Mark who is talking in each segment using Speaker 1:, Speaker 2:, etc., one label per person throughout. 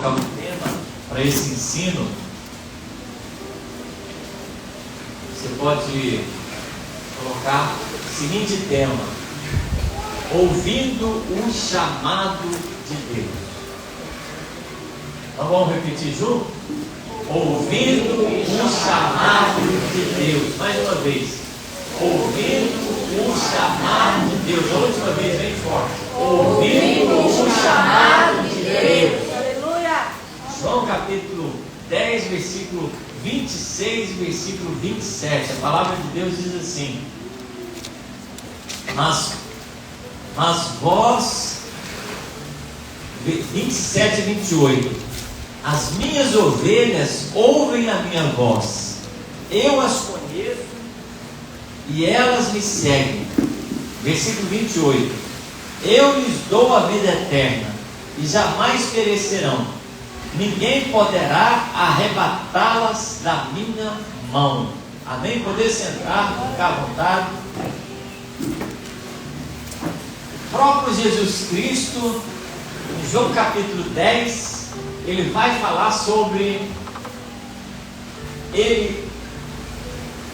Speaker 1: colocar um tema para esse ensino, você pode colocar o seguinte tema: ouvindo o chamado de Deus. Então vamos repetir junto? Ouvindo o chamado de Deus. Mais uma vez. Ouvindo o chamado de Deus. A última vez, bem forte. Ouvindo o chamado de Deus.
Speaker 2: Aleluia.
Speaker 1: João capítulo 10, versículo 26 e versículo 27. A palavra de Deus diz assim: Mas vós, 27 e 28, as minhas ovelhas ouvem a minha voz, eu as conheço e elas me seguem. Versículo 28, eu lhes dou a vida eterna e jamais perecerão, ninguém poderá arrebatá-las da minha mão. Amém? Poder sentar, ficar à vontade. O próprio Jesus Cristo, em João capítulo 10, ele vai falar sobre ele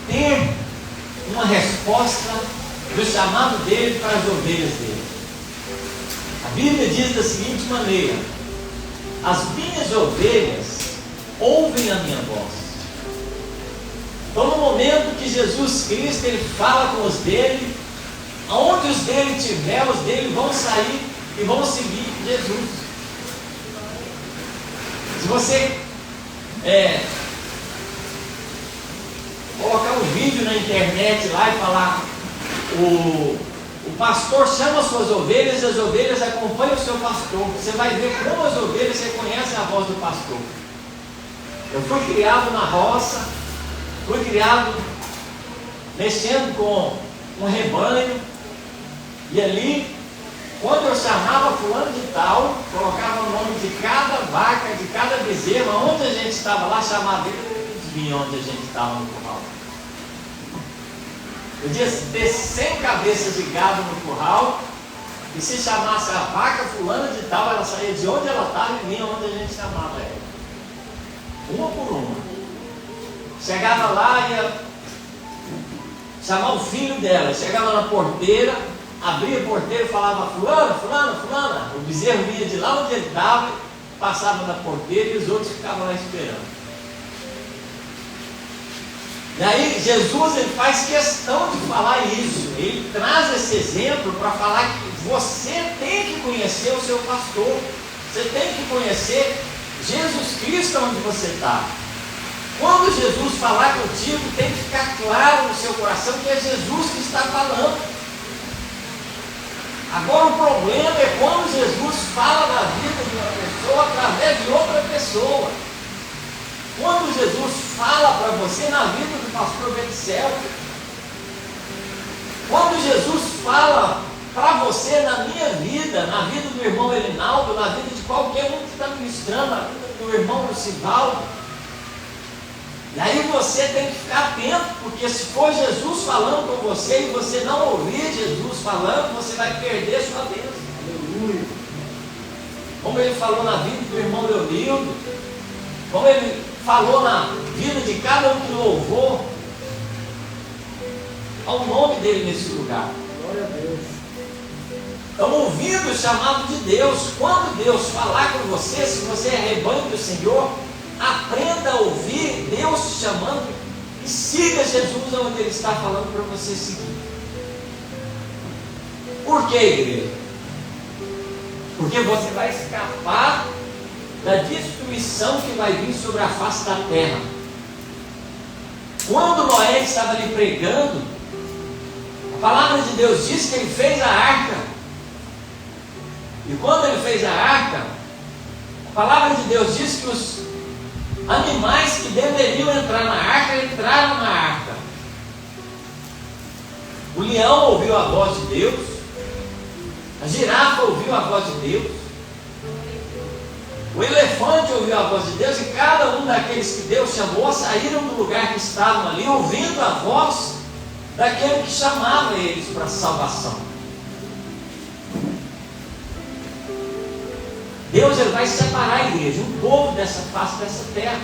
Speaker 1: ter uma resposta do chamado dele para as ovelhas dele. A Bíblia diz da seguinte maneira: as minhas ovelhas ouvem a minha voz. Então, no momento que Jesus Cristo ele fala com os dele, aonde os dele estiver, os dele vão sair e vão seguir Jesus. Se você colocar um vídeo na internet lá e falar, o pastor chama as suas ovelhas e as ovelhas acompanham o seu pastor, você vai ver como as ovelhas reconhecem a voz do pastor. Eu fui criado na roça, fui criado mexendo com um rebanho, e ali, quando eu chamava fulano de tal, colocava o nome de cada vaca, de cada bezerro, onde a gente estava lá, chamava ele, eles vinham onde a gente estava no curral. Podia ter 100 cabeças de gado no curral, e se chamasse a vaca fulana de tal, ela saía de onde ela estava e vinha onde a gente chamava ela. Uma por uma. Chegava lá e ia chamar o filho dela, chegava na porteira, abria a porteira e falava, fulana, fulana, fulana. O bezerro vinha de lá onde ele estava, passava na porteira e os outros ficavam lá esperando. E aí Jesus ele faz questão de falar isso. Ele traz esse exemplo para falar que você tem que conhecer o seu pastor. Você tem que conhecer Jesus Cristo onde você está. Quando Jesus falar contigo, tem que ficar claro no seu coração que é Jesus que está falando. Agora o problema é quando Jesus fala na vida de uma pessoa através de outra pessoa. Quando Jesus fala para você na vida do pastor Betzel. Quando Jesus fala para você na minha vida, na vida do irmão Elinaldo, na vida de qualquer um que está ministrando, na vida do irmão Lucivaldo. E aí você tem que ficar atento, porque se for Jesus falando com você e você não ouvir Jesus falando, você vai perder sua bênção. Aleluia. Como ele falou na vida do irmão Leonildo, como ele falou na vida de cada um que louvou ao nome dele nesse lugar. Glória a Deus. Então, ouvindo o chamado de Deus, quando Deus falar com você, se você é rebanho do Senhor, aprenda a ouvir Deus te chamando e siga Jesus onde Ele está falando para você seguir. Por quê, igreja? Porque você vai escapar da destruição que vai vir sobre a face da terra. Quando Noé estava ali pregando, a palavra de Deus diz que ele fez a arca. E quando ele fez a arca, a palavra de Deus diz que os animais que deveriam entrar na arca, entraram na arca. O leão ouviu a voz de Deus, a girafa ouviu a voz de Deus, o elefante ouviu a voz de Deus, e cada um daqueles que Deus chamou saíram do lugar que estavam ali, ouvindo a voz daquele que chamava eles para a salvação. Deus ele vai separar a igreja, um povo dessa face dessa terra.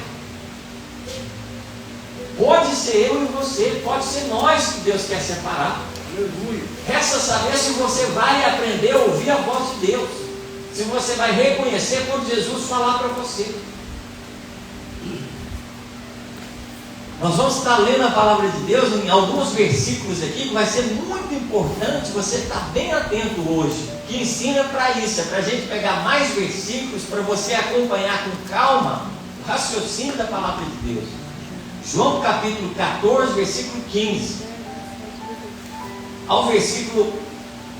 Speaker 1: Pode ser eu e você, pode ser nós que Deus quer separar. Aleluia. Resta saber se você vai aprender a ouvir a voz de Deus, se você vai reconhecer quando Jesus falar para você. Nós vamos estar lendo a palavra de Deus em alguns versículos aqui, que vai ser muito importante você estar bem atento hoje, que ensina para isso, é para a gente pegar mais versículos, para você acompanhar com calma o raciocínio da palavra de Deus. João capítulo 14, versículo 15 ao versículo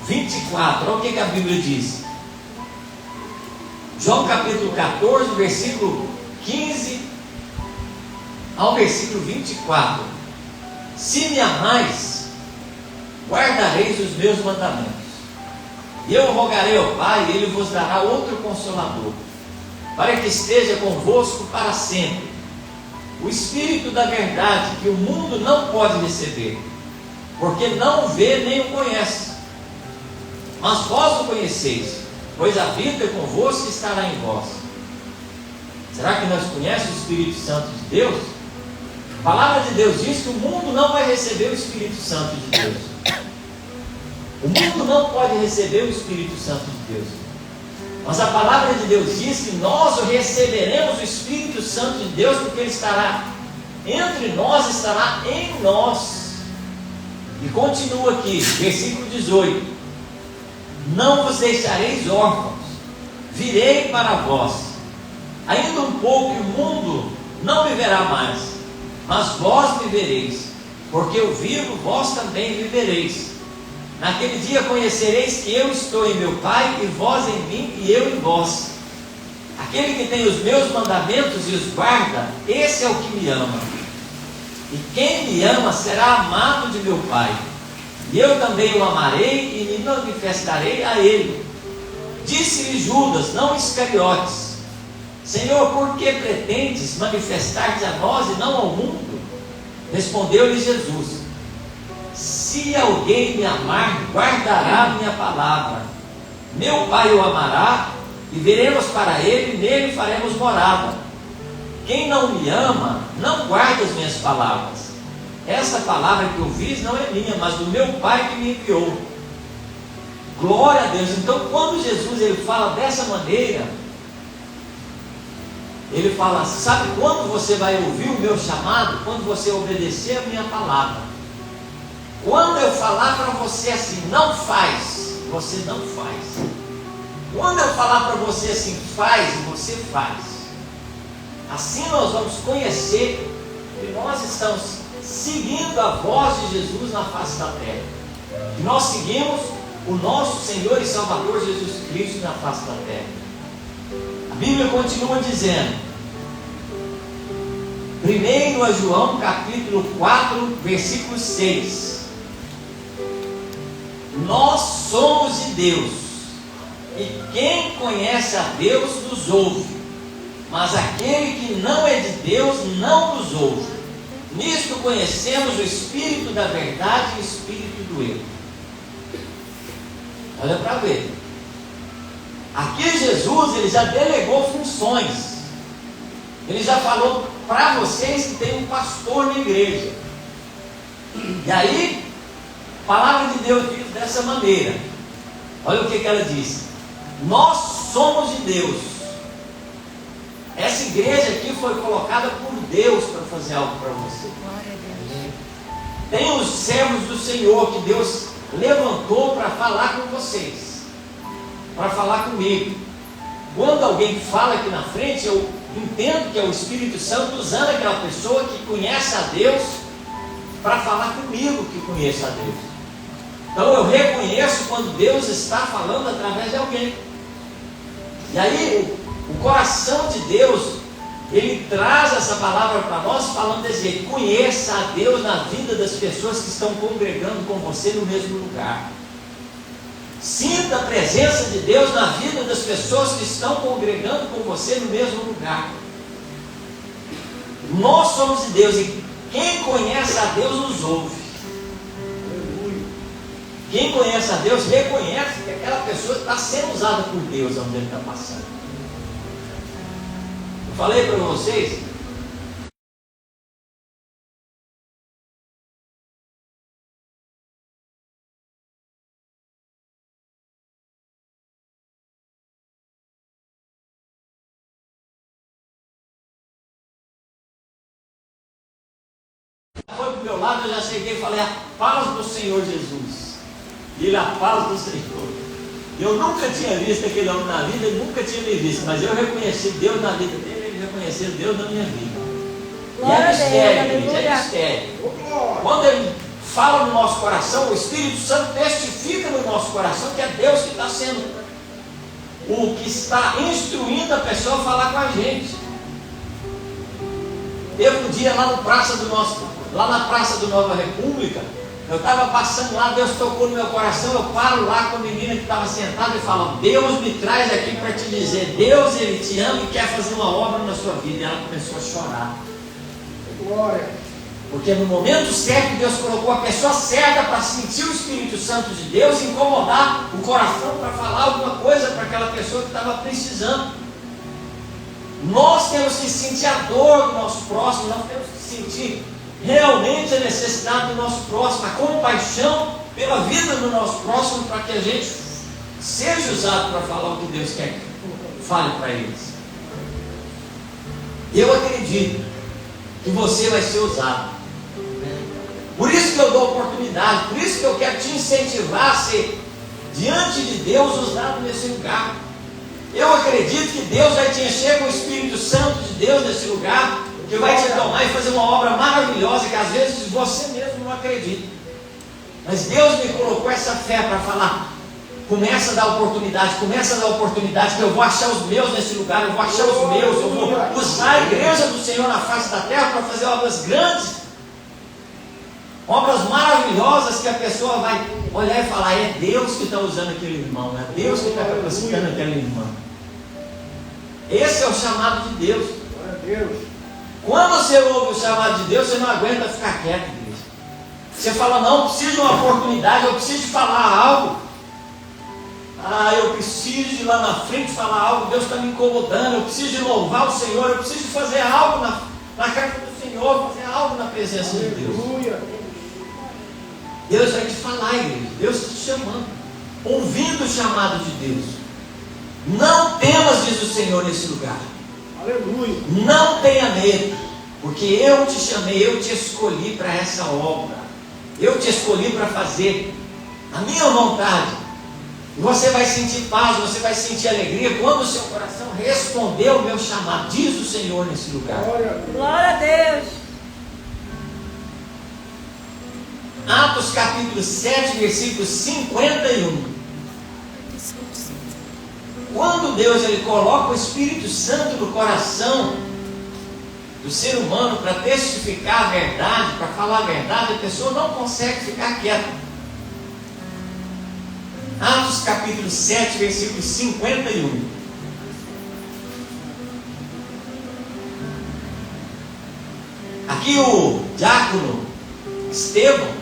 Speaker 1: 24, olha o que a Bíblia diz. João capítulo 14, versículo 15 ao versículo 24. Se me amais, guardareis os meus mandamentos. E eu rogarei ao Pai, e Ele vos dará outro Consolador, para que esteja convosco para sempre. O Espírito da verdade, que o mundo não pode receber, porque não o vê nem o conhece. Mas vós o conheceis, pois habita convosco e estará em vós. Será que nós conhecemos o Espírito Santo de Deus? A palavra de Deus diz que o mundo não vai receber o Espírito Santo de Deus. O mundo não pode receber o Espírito Santo de Deus. Mas a palavra de Deus diz que nós receberemos o Espírito Santo de Deus, porque Ele estará entre nós, estará em nós. E continua aqui, versículo 18: não vos deixareis órfãos, virei para vós. Ainda um pouco e o mundo não me verá mais, mas vós me vereis, porque eu vivo, vós também vivereis. Naquele dia conhecereis que eu estou em meu Pai, e vós em mim, e eu em vós. Aquele que tem os meus mandamentos e os guarda, esse é o que me ama. E quem me ama será amado de meu Pai, e eu também o amarei e me manifestarei a ele. Disse-lhe Judas, não Iscariotes: Senhor, por que pretendes manifestar-te a nós e não ao mundo? Respondeu-lhe Jesus: se alguém me amar, guardará a minha palavra. Meu Pai o amará, e veremos para ele, e nele faremos morada. Quem não me ama, não guarda as minhas palavras. Esta palavra que ouvis não é minha, mas do meu Pai que me enviou. Glória a Deus. Então, quando Jesus ele fala dessa maneira, ele fala: sabe quando você vai ouvir o meu chamado? Quando você obedecer a minha palavra. Quando eu falar para você assim, não faz, você não faz. Quando eu falar para você assim, faz, você faz. Assim nós vamos conhecer que nós estamos seguindo a voz de Jesus na face da terra. Que nós seguimos o nosso Senhor e Salvador Jesus Cristo na face da terra. A Bíblia continua dizendo, 1 João capítulo 4, versículo 6. Nós somos de Deus, e quem conhece a Deus nos ouve, mas aquele que não é de Deus não nos ouve. Nisto conhecemos o Espírito da verdade e o Espírito do erro. Olha para ver. Aqui Jesus ele já delegou funções. Ele já falou para vocês que tem um pastor na igreja. E aí, a palavra de Deus diz dessa maneira. Olha o que ela diz: nós somos de Deus. Essa igreja aqui foi colocada por Deus para fazer algo para você. Tem os servos do Senhor que Deus levantou para falar com vocês, para falar comigo. Quando alguém fala aqui na frente, eu entendo que é o Espírito Santo usando aquela pessoa que conhece a Deus para falar comigo que conhece a Deus. Então eu reconheço quando Deus está falando através de alguém. E aí o coração de Deus, ele traz essa palavra para nós falando desse jeito: conheça a Deus na vida das pessoas que estão congregando com você no mesmo lugar. Sinta a presença de Deus na vida das pessoas que estão congregando com você no mesmo lugar. Nós somos de Deus, e quem conhece a Deus nos ouve. Quem conhece a Deus reconhece que aquela pessoa está sendo usada por Deus onde ele está passando. Falei para vocês. Foi para o meu lado, eu já cheguei e falei: a paz do Senhor Jesus. E ele: a paz do Senhor. Eu nunca tinha visto aquele homem na vida, ele nunca tinha me visto, mas eu reconheci Deus na vida dele, ele reconheceu Deus na minha vida. E é mistério, gente, é mistério. Quando ele fala no nosso coração, o Espírito Santo testifica no nosso coração que é Deus que está sendo o que está instruindo a pessoa a falar com a gente. Teve um dia lá na Praça do Nova República, eu estava passando lá, Deus tocou no meu coração, eu paro lá com a menina que estava sentada e falo: Deus me traz aqui para te dizer, Deus, Ele te ama e quer fazer uma obra na sua vida. E ela começou a chorar. Glória. Porque no momento certo Deus colocou a pessoa certa para sentir o Espírito Santo de Deus e incomodar o coração para falar alguma coisa para aquela pessoa que estava precisando. Nós temos que sentir a dor do nosso próximo, nós temos que sentir realmente a necessidade do nosso próximo, a compaixão pela vida do nosso próximo, para que a gente seja usado para falar o que Deus quer que fale para eles. Eu acredito que você vai ser usado. Por isso que eu dou oportunidade, por isso que eu quero te incentivar a ser, diante de Deus, usado nesse lugar. Eu acredito que Deus vai te encher com o Espírito Santo de Deus nesse lugar, que vai te tomar e fazer uma obra maravilhosa que às vezes você mesmo não acredita. Mas Deus me colocou essa fé para falar: começa a dar oportunidade, que eu vou achar os meus nesse lugar, eu vou achar os meus, eu vou usar a igreja do Senhor na face da terra para fazer obras grandes, obras maravilhosas, que a pessoa vai olhar e falar: é Deus que está usando aquele irmão, é Deus que está capacitando aquela irmã. Esse é o chamado de Deus. Quando você ouve o chamado de Deus, você não aguenta ficar quieto, igreja. Você fala: não, eu preciso de uma oportunidade, eu preciso de falar algo. Eu preciso de ir lá na frente falar algo, Deus está me incomodando, eu preciso de louvar o Senhor, eu preciso de fazer algo na casa do Senhor, fazer algo na presença de Deus. Deus vai te falar, igreja, Deus está te chamando, ouvindo o chamado de Deus. Não temas, diz o Senhor nesse lugar. Aleluia. Não tenha medo, porque eu te chamei, eu te escolhi para essa obra, eu te escolhi para fazer a minha vontade. E você vai sentir paz, você vai sentir alegria quando o seu coração responder o meu chamado, diz o Senhor nesse lugar.
Speaker 2: Glória a Deus.
Speaker 1: Atos capítulo 7, versículo 51. Quando Deus ele coloca o Espírito Santo no coração do ser humano para testificar a verdade, para falar a verdade, a pessoa não consegue ficar quieta. Atos capítulo 7, versículo 51. Aqui o diácono Estevão,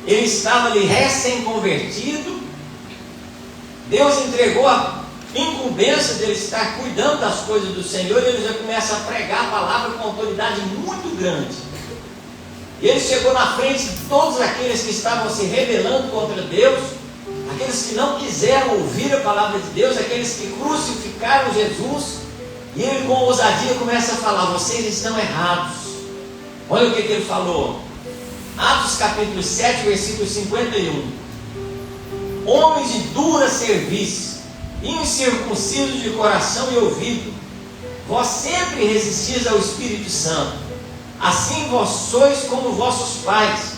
Speaker 1: ele estava ali recém-convertido. Deus entregou a incumbência dele estar cuidando das coisas do Senhor, e ele já começa a pregar a palavra com autoridade muito grande. E ele chegou na frente de todos aqueles que estavam se rebelando contra Deus, aqueles que não quiseram ouvir a palavra de Deus, aqueles que crucificaram Jesus, e ele com ousadia começa a falar: vocês estão errados. Olha o que ele falou. Atos capítulo 7, versículo 51. Homens de dura cerviz, incircuncisos de coração e ouvido, vós sempre resistis ao Espírito Santo, assim vós sois como vossos pais.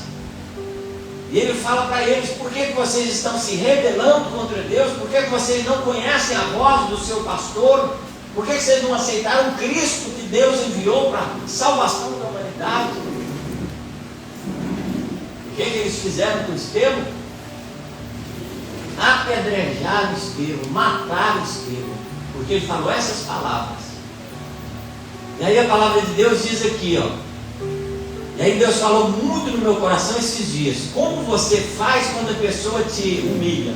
Speaker 1: E ele fala para eles: por que vocês estão se rebelando contra Deus? Por que vocês não conhecem a voz do seu pastor? Por que vocês não aceitaram Cristo que Deus enviou para a salvação da humanidade? O que eles fizeram com Estevão? Apedrejaram Estevão, mataram Estevão, porque ele falou essas palavras. E aí a palavra de Deus diz aqui, e aí Deus falou muito no meu coração esses dias: como você faz quando a pessoa te humilha?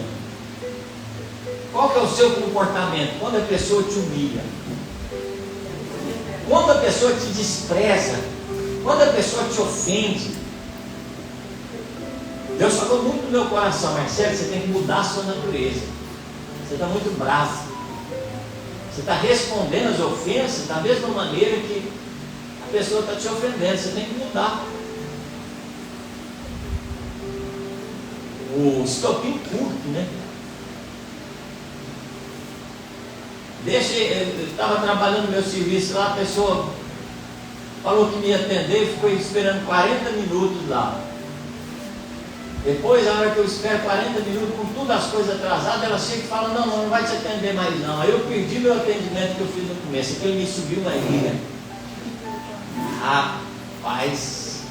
Speaker 1: Qual que é o seu comportamento? Quando a pessoa te humilha, quando a pessoa te despreza, quando a pessoa te ofende. Deus falou muito no meu coração: Marcelo, você tem que mudar a sua natureza. Você está muito bravo. Você está respondendo às ofensas da mesma maneira que a pessoa está te ofendendo. Você tem que mudar. O estopim curto, né? Eu estava trabalhando no meu serviço lá, a pessoa falou que me ia atender e ficou esperando 40 minutos lá. Depois, a hora que eu espero 40 minutos, com todas as coisas atrasadas, ela chega e fala: não vai te atender mais não. Aí eu perdi meu atendimento que eu fiz no começo, que ele me subiu na ilha. Rapaz,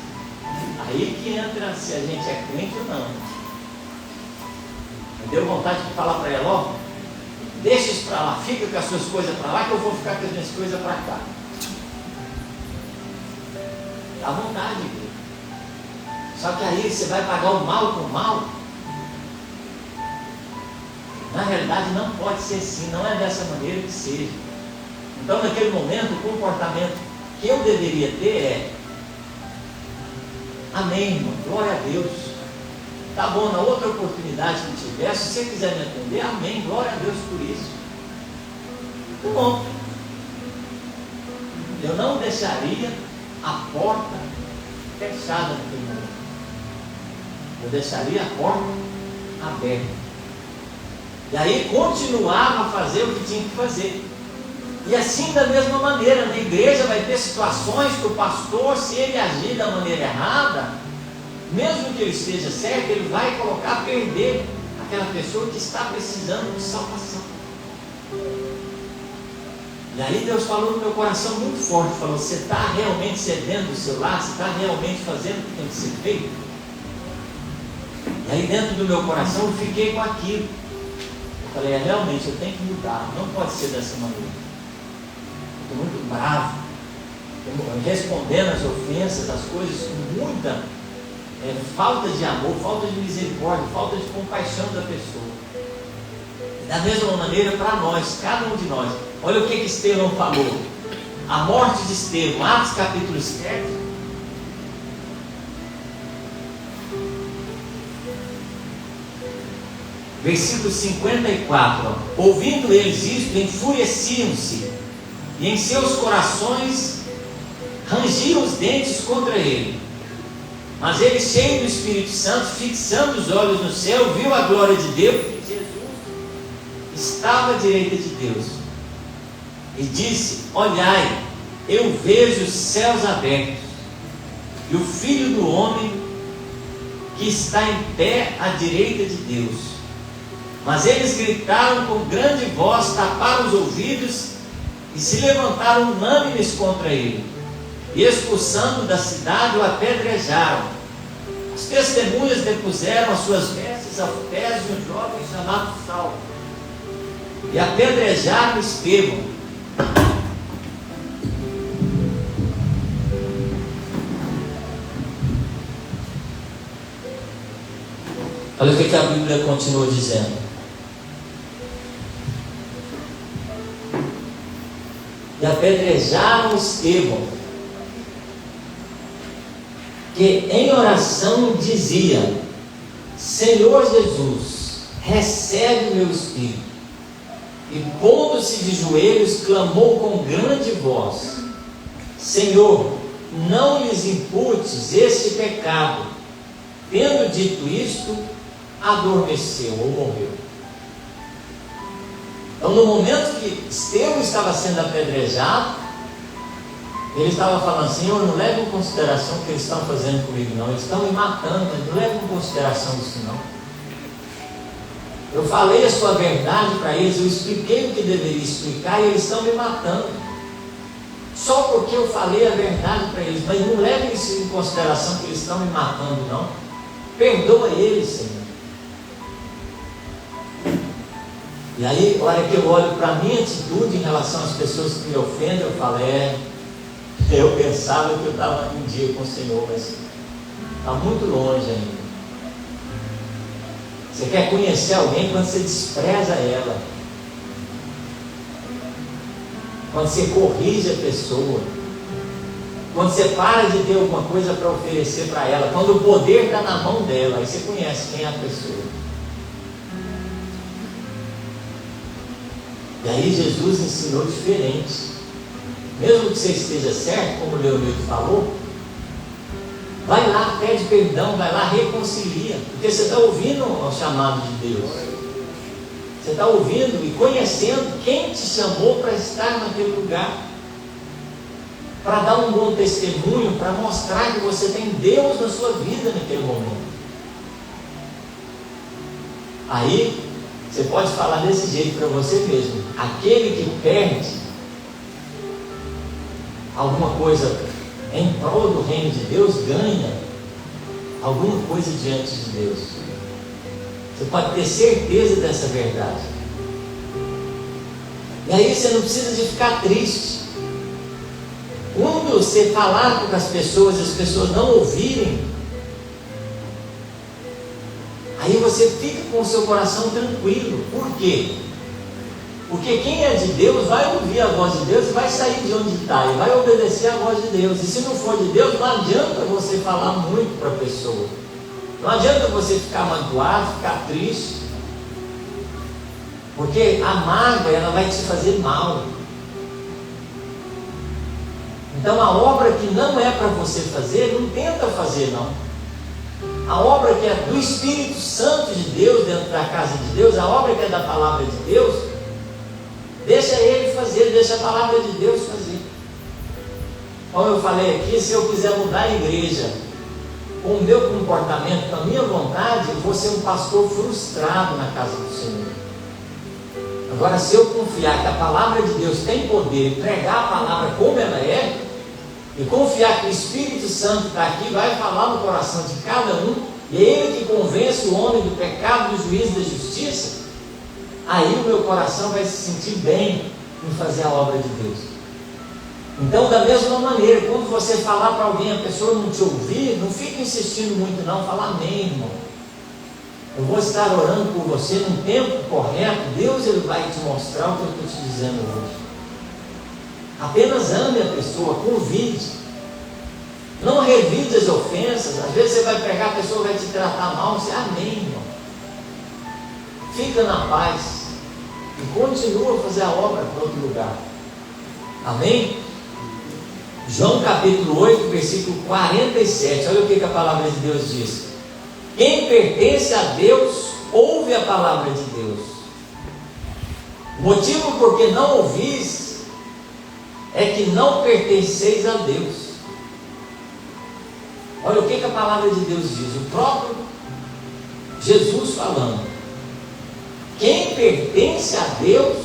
Speaker 1: aí que entra se a gente é crente ou não. Me deu vontade de falar para ela: ó, deixa isso para lá, fica com as suas coisas para lá, que eu vou ficar com as minhas coisas para cá. Dá vontade, viu? Só que aí você vai pagar o mal com o mal. Na realidade não pode ser assim, não é dessa maneira que seja. Então naquele momento o comportamento que eu deveria ter é: amém, irmão, glória a Deus. Tá bom, na outra oportunidade que tiver, se você quiser me atender, amém, glória a Deus por isso. Muito bom. Eu não deixaria a porta fechada naquele momento. Eu deixaria a porta aberta. E aí continuava a fazer o que tinha que fazer. E assim, da mesma maneira, na igreja vai ter situações que o pastor, se ele agir da maneira errada, mesmo que ele esteja certo, ele vai colocar a perder aquela pessoa que está precisando de salvação. E aí Deus falou no meu coração muito forte, falou: você está realmente cedendo do seu lado? Você está realmente fazendo o que tem que ser feito? E aí dentro do meu coração eu fiquei com aquilo. Eu falei: realmente eu tenho que mudar, não pode ser dessa maneira. Eu estou muito bravo, respondendo às ofensas, às coisas com muita falta de amor, falta de misericórdia, falta de compaixão da pessoa. E da mesma maneira para nós, cada um de nós. Olha o que Estevão falou. A morte de Estevão, Atos capítulo 7. Versículo 54. Ouvindo eles isto, enfureciam-se, e em seus corações rangiam os dentes contra ele. Mas ele, cheio do Espírito Santo, fixando os olhos no céu, viu a glória de Deus, e Jesus estava à direita de Deus, e disse: olhai, eu vejo os céus abertos, e o Filho do Homem que está em pé à direita de Deus. Mas eles gritaram com grande voz, taparam os ouvidos e se levantaram unânimes contra ele, e expulsando da cidade o apedrejaram. As testemunhas depuseram as suas vestes aos pés de um jovem chamado Saulo, e apedrejaram Estevão. Olha o que a Bíblia continua dizendo. E apedrejaram Estevão, que em oração dizia: Senhor Jesus, recebe o meu espírito. E pondo-se de joelhos, clamou com grande voz: Senhor, não lhes imputes este pecado. Tendo dito isto, adormeceu ou morreu. Então, no momento que Estevão estava sendo apedrejado, ele estava falando: Senhor, não leve em consideração o que eles estão fazendo comigo não, eles estão me matando, mas não leve em consideração isso não. Eu falei a sua verdade para eles, eu expliquei o que deveria explicar e eles estão me matando, só porque eu falei a verdade para eles, mas não leve isso em consideração que eles estão me matando não, perdoa eles, Senhor. E aí, a hora que eu olho para a minha atitude em relação às pessoas que me ofendem, eu falo: eu pensava que eu estava em dia com o Senhor, mas está muito longe ainda. Você quer conhecer alguém quando você despreza ela. quando você corrige a pessoa, quando você para de ter alguma coisa para oferecer para ela, quando o poder está na mão dela, aí você conhece quem é a pessoa. E aí Jesus ensinou diferente. Mesmo que você esteja certo, como o Leonildo falou, vai lá, pede perdão, vai lá, reconcilia, porque você está ouvindo o chamado de Deus. Você está ouvindo e conhecendo quem te chamou para estar naquele lugar, para dar um bom testemunho, para mostrar que você tem Deus na sua vida naquele momento. Aí você pode falar desse jeito para você mesmo: aquele que perde alguma coisa em prol do reino de Deus, ganha alguma coisa diante de Deus. Você pode ter certeza dessa verdade. E aí você não precisa de ficar triste. Quando você falar com as pessoas não ouvirem, aí você fica com o seu coração tranquilo. Por quê? Porque quem é de Deus vai ouvir a voz de Deus e vai sair de onde está e vai obedecer a voz de Deus. E se não for de Deus, não adianta você falar muito para a pessoa. Não adianta você ficar magoado, ficar triste. Porque a mágoa, ela vai te fazer mal. Então a obra que não é para você fazer, não tenta fazer não. A obra que é do Espírito Santo de Deus, dentro da casa de Deus, a obra que é da palavra de Deus, deixa Ele fazer, deixa a palavra de Deus fazer. Como eu falei aqui, se eu quiser mudar a igreja com o meu comportamento, com a minha vontade, eu vou ser um pastor frustrado na casa do Senhor. Agora, se eu confiar que a palavra de Deus tem poder e pregar a palavra como ela é, e confiar que o Espírito Santo está aqui, vai falar no coração de cada um, e é Ele que convence o homem do pecado, do juízo e da justiça, aí o meu coração vai se sentir bem em fazer a obra de Deus. Então, da mesma maneira, quando você falar para alguém, a pessoa não te ouvir, não fique insistindo muito não, fala amém, irmão. Eu vou estar orando por você num tempo correto, Deus ele vai te mostrar o que eu estou te dizendo hoje. Apenas ame a pessoa, convide. Não revide as ofensas. Às vezes você vai pregar, a pessoa vai te tratar mal, você, amém, irmão. Fica na paz e continua a fazer a obra para outro lugar. Amém? João capítulo 8, versículo 47. Olha o que a palavra de Deus diz: quem pertence a Deus, ouve a palavra de Deus. O motivo por que não ouvis é que não pertenceis a Deus. Olha o que a palavra de Deus diz, o próprio Jesus falando: quem pertence a Deus,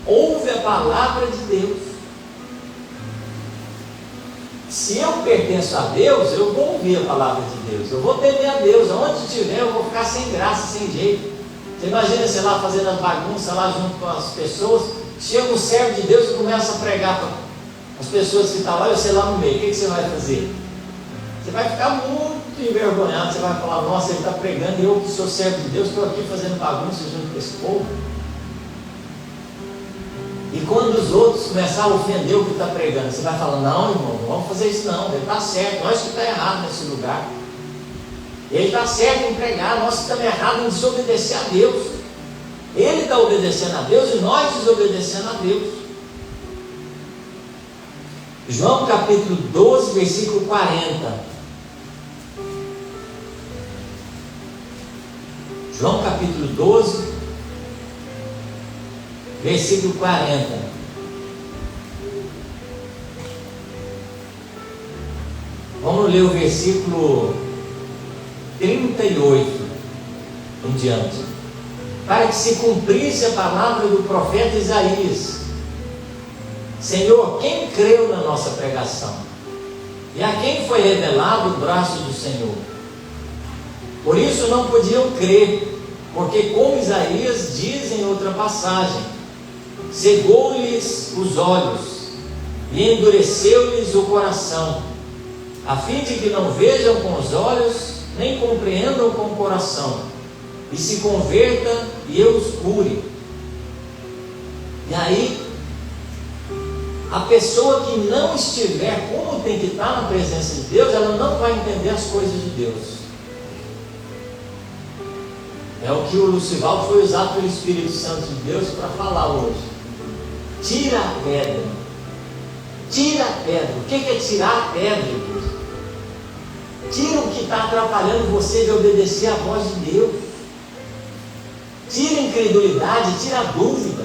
Speaker 1: ouve a palavra de Deus. Se eu pertenço a Deus, eu vou ouvir a palavra de Deus, eu vou temer a Deus. Onde estiver, eu vou ficar sem graça, sem jeito. Você imagina, sei lá, fazendo as bagunças lá junto com as pessoas, chega um servo de Deus e começa a pregar para as pessoas que estão lá, eu sei lá no meio, o que você vai fazer? Você vai ficar muito envergonhado, você vai falar: nossa, ele está pregando e eu que sou servo de Deus, estou aqui fazendo bagunça junto com esse povo. E quando os outros começarem a ofender o que está pregando, você vai falar: não, irmão, não vamos fazer isso não, ele está certo, nós que estamos errados nesse lugar. Ele está certo em pregar, nós que estamos errados em desobedecer a Deus. Ele está obedecendo a Deus e nós desobedecendo a Deus. João capítulo 12, versículo 40. João capítulo 12, versículo 40. Vamos ler o versículo 38 em diante. Para que se cumprisse a palavra do profeta Isaías: Senhor, quem creu na nossa pregação? E a quem foi revelado o braço do Senhor? Por isso não podiam crer, porque como Isaías diz em outra passagem: cegou-lhes os olhos e endureceu-lhes o coração, a fim de que não vejam com os olhos, nem compreendam com o coração, e se converta e eu os cure. E aí A pessoa que não estiver como tem que estar na presença de Deus, ela não vai entender as coisas de Deus. É o que o Lucivaldo foi usado pelo Espírito Santo de Deus para falar hoje. Tira a pedra. Tira a pedra. O que é tirar a pedra, Deus? Tira o que está atrapalhando você de obedecer à voz de Deus. Tira a incredulidade, tira a dúvida.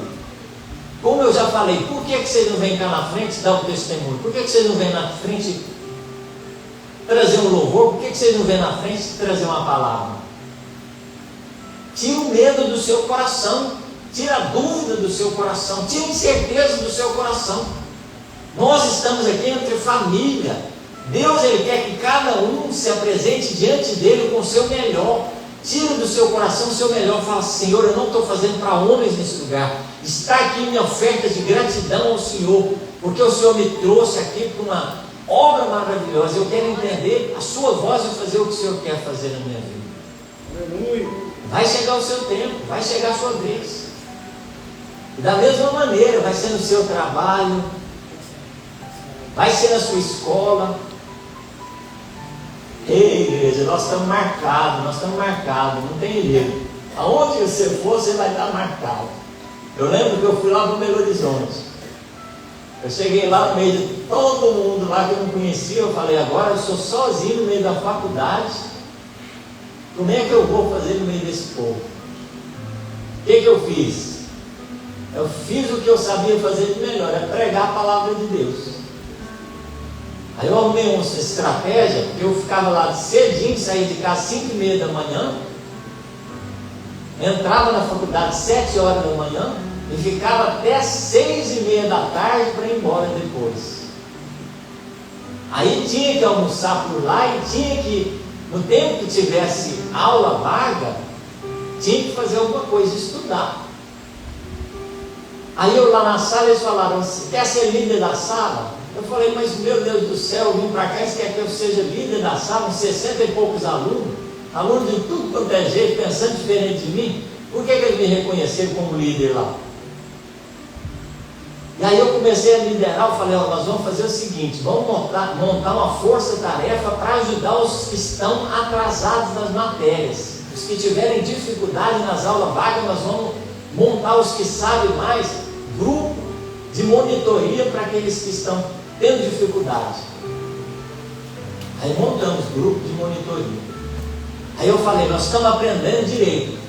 Speaker 1: Como eu já falei, por que vocês não vêm cá na frente dar o testemunho? Por que vocês não vêm na frente trazer um louvor? Por que vocês não vêm na frente trazer uma palavra? Tira o medo do seu coração, tira a dúvida do seu coração, tira a incerteza do seu coração. Nós estamos aqui entre família. Deus, Ele quer que cada um se apresente diante dEle com o seu melhor. Tira do seu coração o seu melhor. Fala, Senhor, eu não estou fazendo para homens nesse lugar. Está aqui minha oferta de gratidão ao Senhor, porque o Senhor me trouxe aqui para uma obra maravilhosa. Eu quero entender a sua voz e fazer o que o Senhor quer fazer na minha vida. Aleluia. Vai chegar o seu tempo, vai chegar a sua vez. E da mesma maneira, vai ser no seu trabalho, vai ser na sua escola. Ei, igreja, nós estamos marcados, não tem jeito. Aonde você for, você vai estar marcado. Eu lembro que eu fui lá para o Belo Horizonte. Eu cheguei lá no meio de todo mundo lá que eu não conhecia. Eu falei, agora eu sou sozinho no meio da faculdade. Como é que eu vou fazer no meio desse povo? O que eu fiz? Eu fiz o que eu sabia fazer de melhor, é pregar a palavra de Deus. Aí eu arrumei uma estratégia, porque eu ficava lá cedinho, saía de casa às 5h30 da manhã, entrava na faculdade às 7 horas da manhã e ficava até 6h30 da tarde para ir embora depois. Aí tinha que almoçar por lá e tinha que, no tempo que tivesse aula vaga, tinha que fazer alguma coisa, estudar. Aí eu lá na sala, eles falaram, você quer ser líder da sala? Eu falei, mas meu Deus do céu, eu vim para cá, eles querem que eu seja líder da sala, uns 60 e poucos alunos de tudo quanto é jeito, pensando diferente de mim. Por que eles me reconheceram como líder lá? E aí eu comecei a liderar, eu falei, nós vamos fazer o seguinte, vamos montar uma força-tarefa para ajudar os que estão atrasados nas matérias. Os que tiverem dificuldade nas aulas vagas, nós vamos montar os que sabem mais, grupo de monitoria para aqueles que estão tendo dificuldade. Aí montamos grupo de monitoria. Aí eu falei, nós estamos aprendendo direito.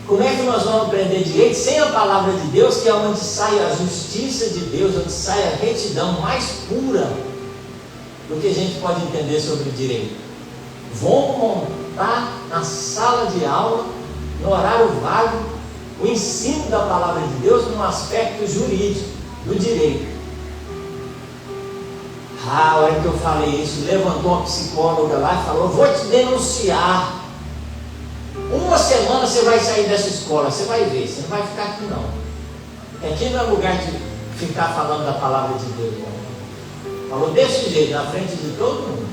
Speaker 1: Como é que nós vamos aprender direito sem a palavra de Deus, que é onde sai a justiça de Deus, onde sai a retidão mais pura do que a gente pode entender sobre direito? Vamos montar na sala de aula, no horário vago, o ensino da palavra de Deus no aspecto jurídico, do direito. A hora que eu falei isso, levantou uma psicóloga lá e falou, vou te denunciar. Uma semana você vai sair dessa escola, você vai ver, você não vai ficar aqui não. Aqui não é lugar de ficar falando da palavra de Deus, não. Falou desse jeito, na frente de todo mundo.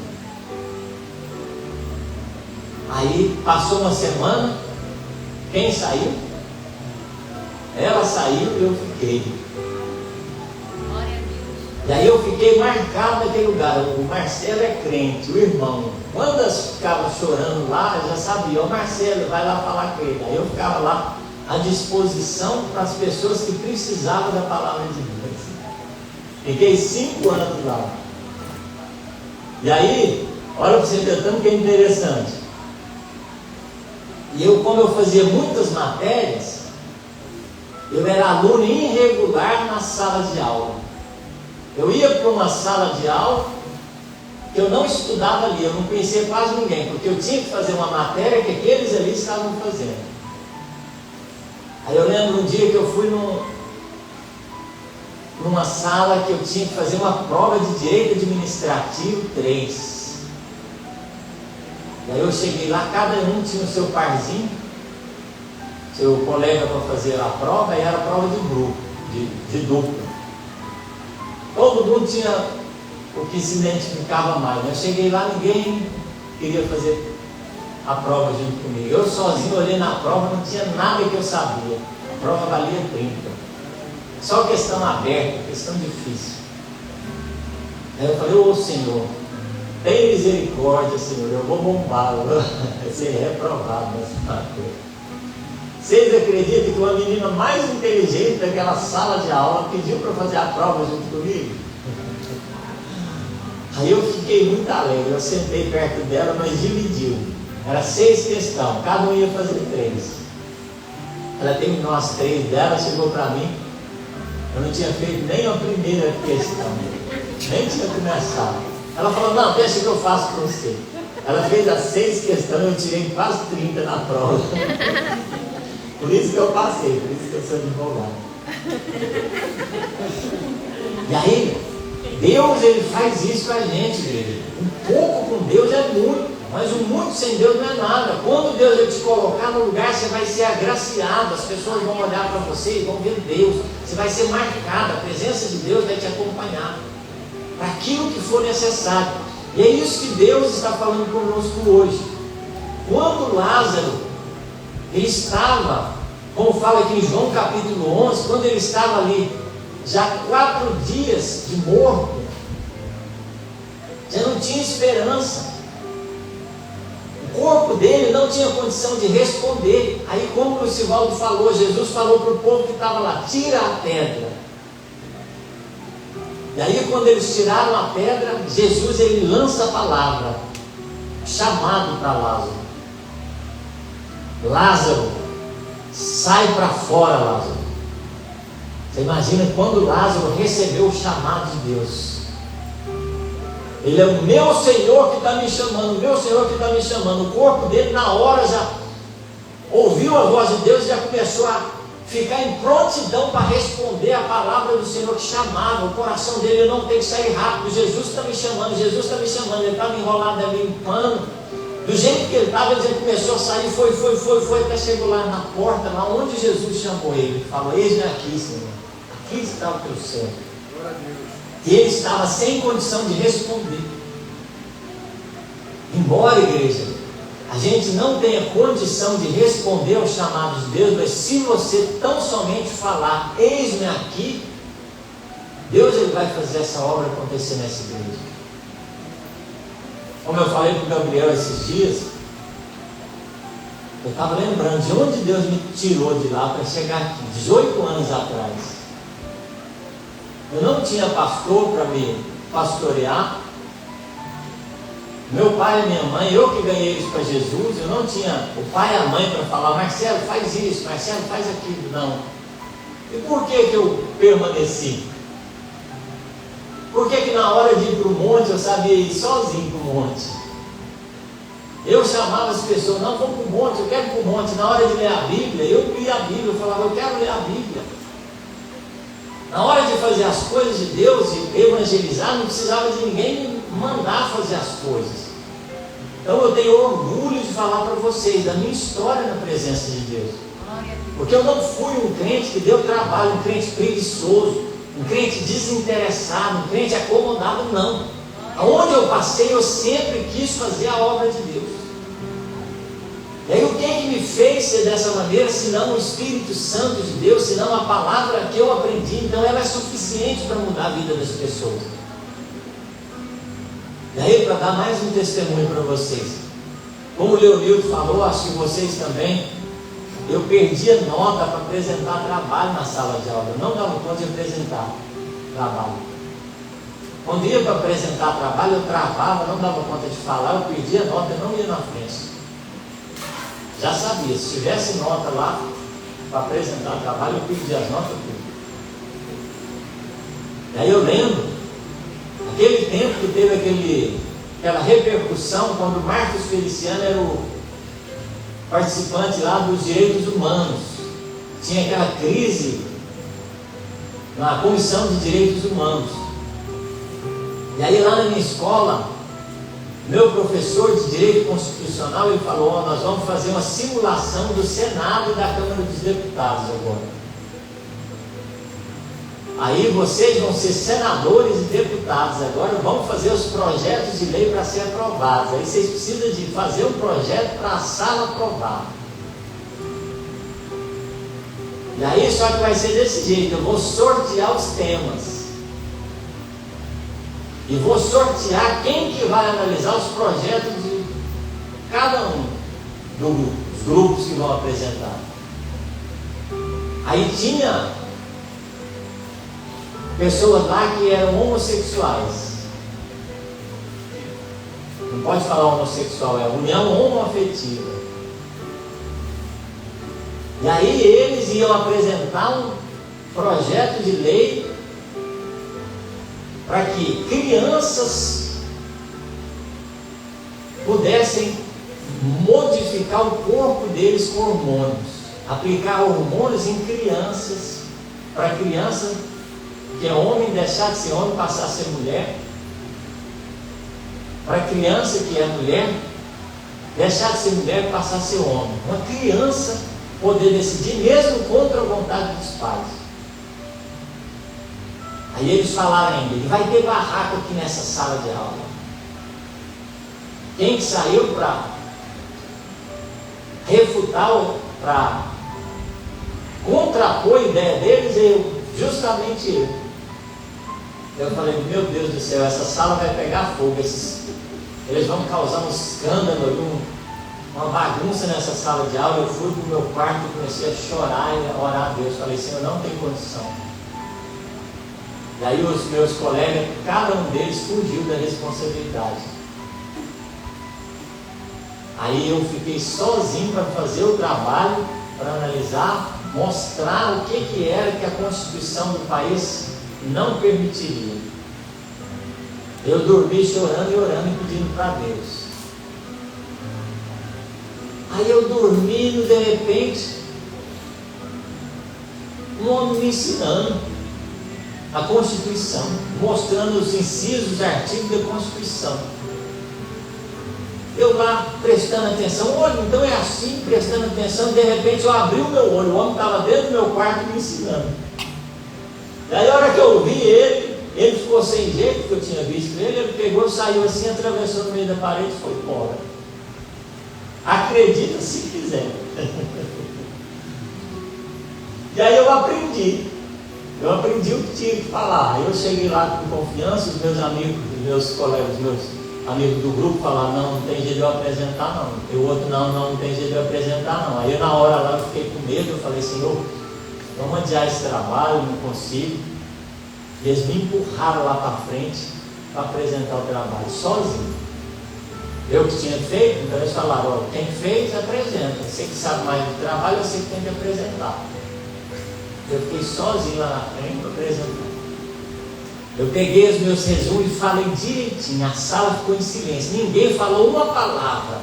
Speaker 1: Aí passou uma semana, quem saiu? Ela saiu e eu fiquei. E aí eu fiquei marcado naquele lugar. O Marcelo é crente, o irmão. Quando eu ficava chorando lá, eu já sabia, o Marcelo, vai lá falar com ele. Aí eu ficava lá à disposição para as pessoas que precisavam da palavra de Deus. Fiquei 5 anos lá. E aí, olha para você ver tanto que é interessante. E eu, como eu fazia muitas matérias, eu era aluno irregular na sala de aula. Eu ia para uma sala de aula que eu não estudava ali, eu não conhecia quase ninguém, porque eu tinha que fazer uma matéria que aqueles ali estavam fazendo. Aí eu lembro um dia que eu fui numa sala que eu tinha que fazer uma prova de direito administrativo 3. E aí eu cheguei lá, cada um tinha o seu parzinho, seu colega para fazer a prova, e era prova de grupo, de dupla. Todo mundo tinha o que se identificava mais. Eu cheguei lá, ninguém queria fazer a prova junto comigo. Eu sozinho olhei na prova, não tinha nada que eu sabia. A prova valia 30. só questão aberta, questão difícil. Aí eu falei, ô Senhor, tem misericórdia, Senhor, eu vou bombá-lo, vai ser reprovado nessa matéria. Vocês acreditam que uma menina mais inteligente daquela sala de aula pediu para fazer a prova junto comigo? Aí eu fiquei muito alegre, eu sentei perto dela, nós dividimos. Era 6 questões, cada um ia fazer 3. Ela terminou as 3 dela, chegou para mim, eu não tinha feito nem a primeira questão, nem tinha começado. Ela falou, não, deixa que eu faço para você. Ela fez as 6 questões, eu tirei quase 30 na prova. Por isso que eu passei, por isso que eu sou advogado. E aí, Deus, Ele faz isso com a gente, igreja. Um pouco com Deus é muito, mas o muito sem Deus não é nada. Quando Deus Ele te colocar no lugar, você vai ser agraciado, as pessoas vão olhar para você e vão ver Deus. Você vai ser marcado, a presença de Deus vai te acompanhar para aquilo que for necessário. E é isso que Deus está falando conosco hoje. Quando Lázaro, ele estava, como fala aqui em João capítulo 11, quando ele estava ali, já 4 dias de morto, já não tinha esperança. O corpo dele não tinha condição de responder. Aí, como o Lucivaldo falou, Jesus falou para o povo que estava lá, tira a pedra. E aí, quando eles tiraram a pedra, Jesus, ele lança a palavra, chamado para Lázaro. Lázaro, sai para fora, Lázaro. Você imagina quando Lázaro recebeu o chamado de Deus. Ele é o meu Senhor que está me chamando, o meu Senhor que está me chamando. O corpo dele na hora já ouviu a voz de Deus e já começou a ficar em prontidão para responder a palavra do Senhor que chamava. O coração dele não tem que sair rápido. Jesus está me chamando, Jesus está me chamando. Ele estava enrolado ali em pano. Do jeito que ele estava, ele começou a sair, foi, até chegou lá na porta, lá onde Jesus chamou ele. Ele falou, eis-me aqui, Senhor. Aqui está o teu servo. E ele estava sem condição de responder. Embora, igreja, a gente não tenha condição de responder aos chamados de Deus, mas se você tão somente falar, eis-me aqui, Deus ele vai fazer essa obra acontecer nessa igreja. Como eu falei para o Gabriel esses dias, eu estava lembrando de onde Deus me tirou de lá para chegar aqui, 18 anos atrás. Eu não tinha pastor para me pastorear. Meu pai e minha mãe, eu que ganhei eles para Jesus, eu não tinha o pai e a mãe para falar, Marcelo, faz isso, Marcelo, faz aquilo, não. E por que eu permaneci? Por que na hora de ir para o monte eu sabia ir sozinho para o monte? Eu chamava as pessoas, não, vamos para o monte, eu quero ir para o monte. Na hora de ler a Bíblia, eu lia a Bíblia, eu falava, eu quero ler a Bíblia. Na hora de fazer as coisas de Deus e evangelizar, não precisava de ninguém me mandar fazer as coisas. Então eu tenho orgulho de falar para vocês da minha história na presença de Deus. Porque eu não fui um crente que deu trabalho, um crente preguiçoso, um crente desinteressado, um crente acomodado, não. Aonde eu passei, eu sempre quis fazer a obra de Deus. E aí o que me fez ser dessa maneira, senão o Espírito Santo de Deus, senão a palavra que eu aprendi? Então ela é suficiente para mudar a vida das pessoas. E aí, para dar mais um testemunho para vocês, como o Leonildo falou, acho que vocês também, eu perdia nota para apresentar trabalho na sala de aula, eu não dava conta de apresentar trabalho. Quando ia para apresentar trabalho, eu travava, não dava conta de falar, eu perdia nota, eu não ia na frente. Já sabia, se tivesse nota lá para apresentar trabalho, eu perdia as notas tudo. E aí eu lembro, aquele tempo que teve aquela repercussão, quando o Marcos Feliciano era o participante lá dos direitos humanos, tinha aquela crise na Comissão de Direitos Humanos. E aí lá na minha escola, meu professor de Direito Constitucional, ele falou, nós vamos fazer uma simulação do Senado e da Câmara dos Deputados agora. Aí vocês vão ser senadores e deputados agora, vão fazer os projetos de lei para ser aprovados. Aí vocês precisam de fazer um projeto para a sala aprovar. E aí só que vai ser desse jeito, eu vou sortear os temas. E vou sortear quem que vai analisar os projetos de cada um dos grupos que vão apresentar. Aí tinha pessoas lá que eram homossexuais. Não pode falar homossexual, é união homoafetiva. E aí eles iam apresentar um projeto de lei para que crianças pudessem modificar o corpo deles com hormônios, aplicar hormônios em crianças, para a criança que é homem deixar de ser homem, passar a ser mulher, para a criança que é mulher deixar de ser mulher, passar a ser homem. Uma criança poder decidir mesmo contra a vontade dos pais. Aí eles falaram ainda, ele vai ter barraco aqui nessa sala de aula. Quem que saiu para refutar, para contrapor a ideia deles? Justamente eu. Eu falei, meu Deus do céu, essa sala vai pegar fogo, eles vão causar um escândalo, uma bagunça nessa sala de aula. Eu fui para o meu quarto e comecei a chorar e a orar a Deus. Falei, Senhor, não tem condição. E aí os meus colegas, cada um deles fugiu da responsabilidade. Aí eu fiquei sozinho para fazer o trabalho, para analisar, mostrar o que era que a Constituição do país não permitiria. Eu dormi chorando e orando e pedindo para Deus. Aí eu dormi, de repente, um homem me ensinando a Constituição, mostrando os incisos, os artigos da Constituição. Eu lá prestando atenção, olha, então é assim, prestando atenção, de repente eu abri o meu olho, o homem estava dentro do meu quarto me ensinando. Daí a hora que eu vi ele ficou sem jeito, porque eu tinha visto ele pegou, saiu assim, atravessou no meio da parede e foi embora. Acredita se quiser. E aí eu aprendi o que tinha que falar. Aí eu cheguei lá com confiança, os meus amigos, meus colegas, meus amigos do grupo falaram, não tem jeito de eu apresentar não. E o outro, não tem jeito de eu apresentar não. Aí na hora lá eu fiquei com medo, eu falei, Senhor, vamos adiar esse trabalho, não consigo. E eles me empurraram lá para frente para apresentar o trabalho, sozinho. Eu que tinha feito, então eles falaram, quem fez, apresenta. Você que sabe mais do trabalho, você que tem que apresentar. Eu fiquei sozinho lá na frente para apresentar. Eu peguei os meus resumos e falei direitinho, a sala ficou em silêncio, ninguém falou uma palavra.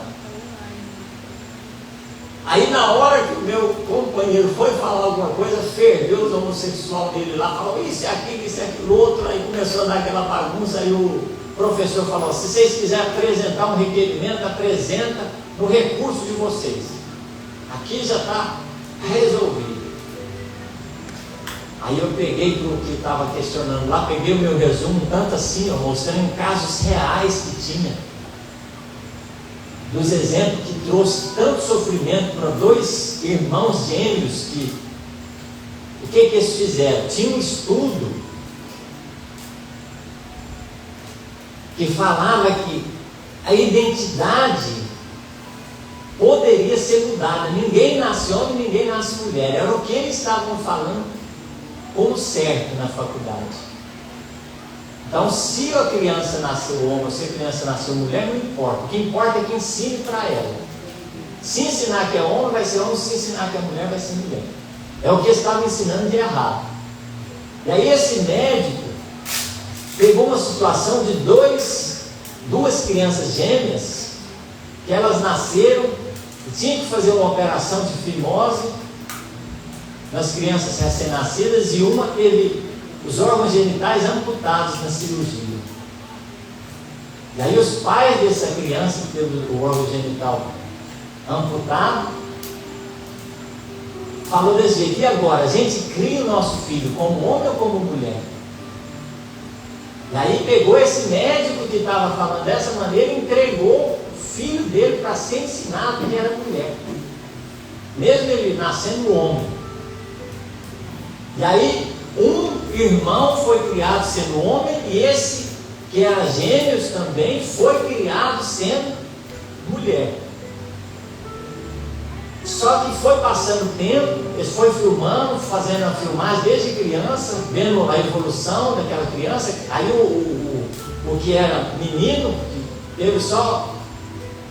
Speaker 1: Aí na hora que o meu companheiro foi falar alguma coisa, ferveu os homossexuais dele lá, falou isso é aquilo outro, aí começou a dar aquela bagunça, aí o professor falou, se vocês quiserem apresentar um requerimento, apresenta no recurso de vocês. Aqui já está resolvido. Aí eu peguei para o que estava questionando lá, peguei o meu resumo, tanto assim, mostrando casos reais que tinha, dos exemplos que trouxe tanto sofrimento para dois irmãos gêmeos que, o que eles fizeram? Tinha um estudo que falava que a identidade poderia ser mudada, ninguém nasce homem, ninguém nasce mulher, era o que eles estavam falando como certo na faculdade. Então, se a criança nasceu homem ou se a criança nasceu mulher, não importa. O que importa é que ensine para ela. Se ensinar que é homem, vai ser homem. Se ensinar que é mulher, vai ser mulher. É o que estava ensinando de errado. E aí esse médico pegou uma situação de duas crianças gêmeas, que elas nasceram e tinham que fazer uma operação de fimose nas crianças recém-nascidas, e uma teve os órgãos genitais amputados na cirurgia. E aí os pais dessa criança que teve o órgão genital amputado falou desse jeito, e agora? A gente cria o nosso filho como homem ou como mulher? E aí pegou esse médico que estava falando dessa maneira e entregou o filho dele para ser ensinado que era mulher, mesmo ele nascendo homem. E aí, um irmão foi criado sendo homem, e esse, que era gêmeos também, foi criado sendo mulher. Só que foi passando o tempo, eles foi filmando, fazendo a filmagem desde criança, vendo a evolução daquela criança. Aí o que era menino, que teve só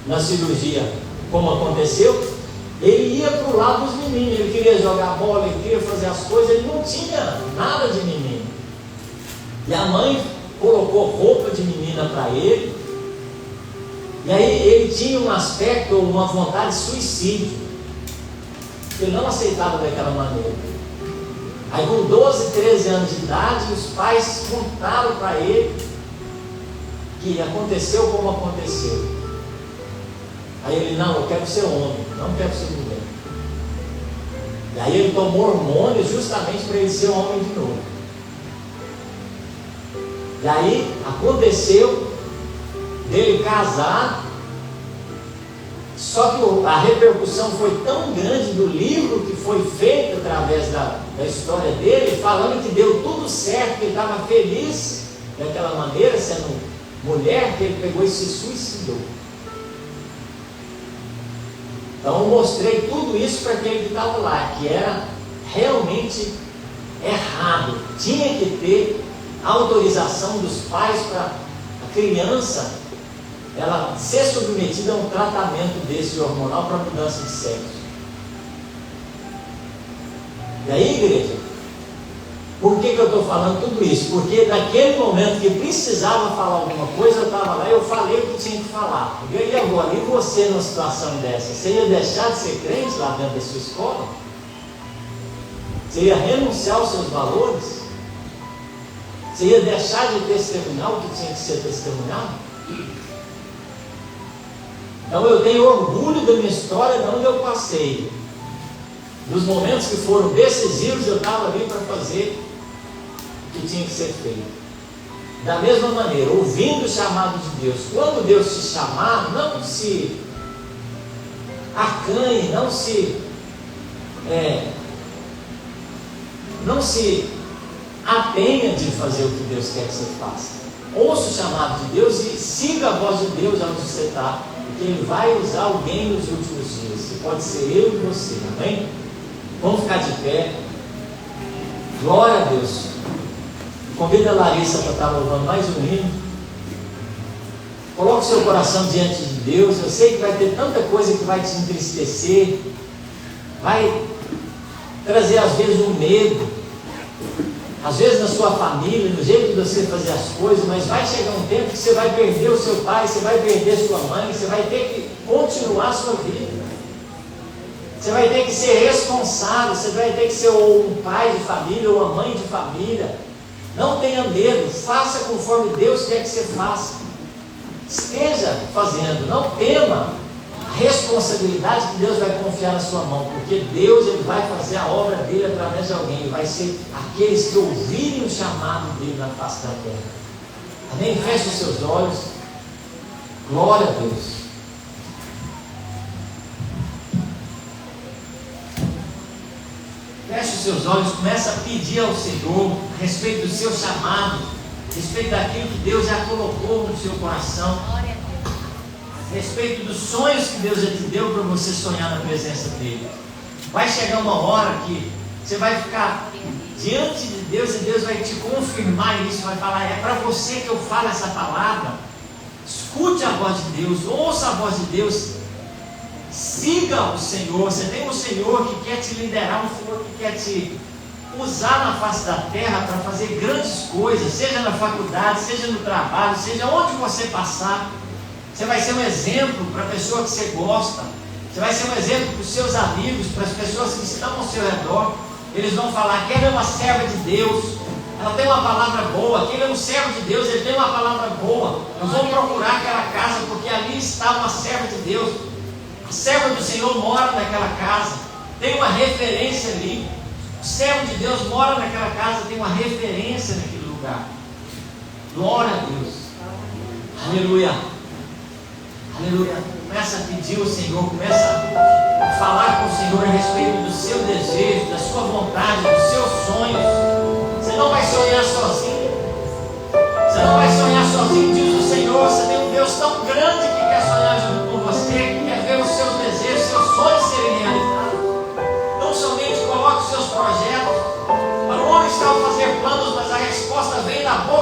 Speaker 1: na cirurgia, como aconteceu, ele ia para o lado dos meninos, ele queria jogar bola, ele queria fazer as coisas, ele não tinha nada de menino. E a mãe colocou roupa de menina para ele, e aí ele tinha um aspecto, uma vontade de suicídio. Ele não aceitava daquela maneira. Aí com 12, 13 anos de idade, os pais contaram para ele que aconteceu como aconteceu. Aí ele, não, eu quero ser homem, não quero ser mulher. E aí ele tomou hormônios justamente para ele ser homem de novo. E aí aconteceu dele casar. Só que a repercussão foi tão grande do livro que foi feito através da história dele, falando que deu tudo certo, que ele estava feliz daquela maneira, sendo mulher, que ele pegou e se suicidou. Então eu mostrei tudo isso para aquele que estava lá, que era realmente errado. Tinha que ter autorização dos pais para a criança ela ser submetida a um tratamento desse hormonal para mudança de sexo. E aí, igreja, por que eu estou falando tudo isso? Porque naquele momento que precisava falar alguma coisa, eu estava lá e eu falei o que tinha que falar. E aí agora, e você numa situação dessa? Você ia deixar de ser crente lá dentro da sua escola? Você ia renunciar aos seus valores? Você ia deixar de testemunhar o que tinha que ser testemunhado? Então eu tenho orgulho da minha história, de onde eu passei. Dos momentos que foram decisivos, eu estava ali para fazer o que tinha que ser feito. Da mesma maneira, ouvindo o chamado de Deus. Quando Deus te chamar, não se acanhe, não se atenha de fazer o que Deus quer que você faça. Ouça o chamado de Deus e siga a voz de Deus onde você está, porque Ele vai usar alguém nos últimos dias. Pode ser eu e você, amém? Vamos ficar de pé. Glória a Deus. Convida a Larissa para estar louvando mais um hino. Coloque seu coração diante de Deus. Eu sei que vai ter tanta coisa que vai te entristecer, vai trazer às vezes um medo, às vezes na sua família, no jeito de você fazer as coisas, mas vai chegar um tempo que você vai perder o seu pai, você vai perder sua mãe, você vai ter que continuar a sua vida. Você vai ter que ser responsável, você vai ter que ser ou um pai de família ou uma mãe de família. Não tenha medo, faça conforme Deus quer que você faça. Esteja fazendo, não tema a responsabilidade que Deus vai confiar na sua mão, porque Deus Ele vai fazer a obra dele através de alguém, vai ser aqueles que ouvirem o chamado dele na face da terra. Amém? Feche os seus olhos. Glória a Deus. Feche os seus olhos, começa a pedir ao Senhor a respeito do seu chamado, a respeito daquilo que Deus já colocou no seu coração, a respeito dos sonhos que Deus já te deu para você sonhar na presença dEle. Vai chegar uma hora que você vai ficar diante de Deus e Deus vai te confirmar isso, vai falar, é para você que eu falo essa palavra. Escute a voz de Deus, ouça a voz de Deus, siga o Senhor. Você tem um Senhor que quer te liderar, um Senhor que quer te usar na face da terra para fazer grandes coisas, seja na faculdade, seja no trabalho, seja onde você passar. Você vai ser um exemplo para a pessoa que você gosta, você vai ser um exemplo para os seus amigos, para as pessoas que estão ao seu redor. Eles vão falar, aquela é uma serva de Deus, ela tem uma palavra boa, aquele é um servo de Deus, ele tem uma palavra boa. Eu vou procurar aquela casa, porque ali está uma serva de Deus. A serva do Senhor mora naquela casa, tem uma referência ali. O servo de Deus mora naquela casa, tem uma referência naquele lugar. Glória a Deus. Aleluia. Aleluia. Começa a pedir ao Senhor, começa a falar com o Senhor a respeito do seu desejo, da sua vontade, dos seus sonhos. Você não vai sonhar sozinho. Você não vai sonhar sozinho, diz o Senhor. Você tem um Deus tão grande que quer sonhar junto com você, que quer ver os seus desejos, seus sonhos serem realizados. Não somente coloque os seus projetos. Para o homem está ao fazer planos, mas a resposta vem da boca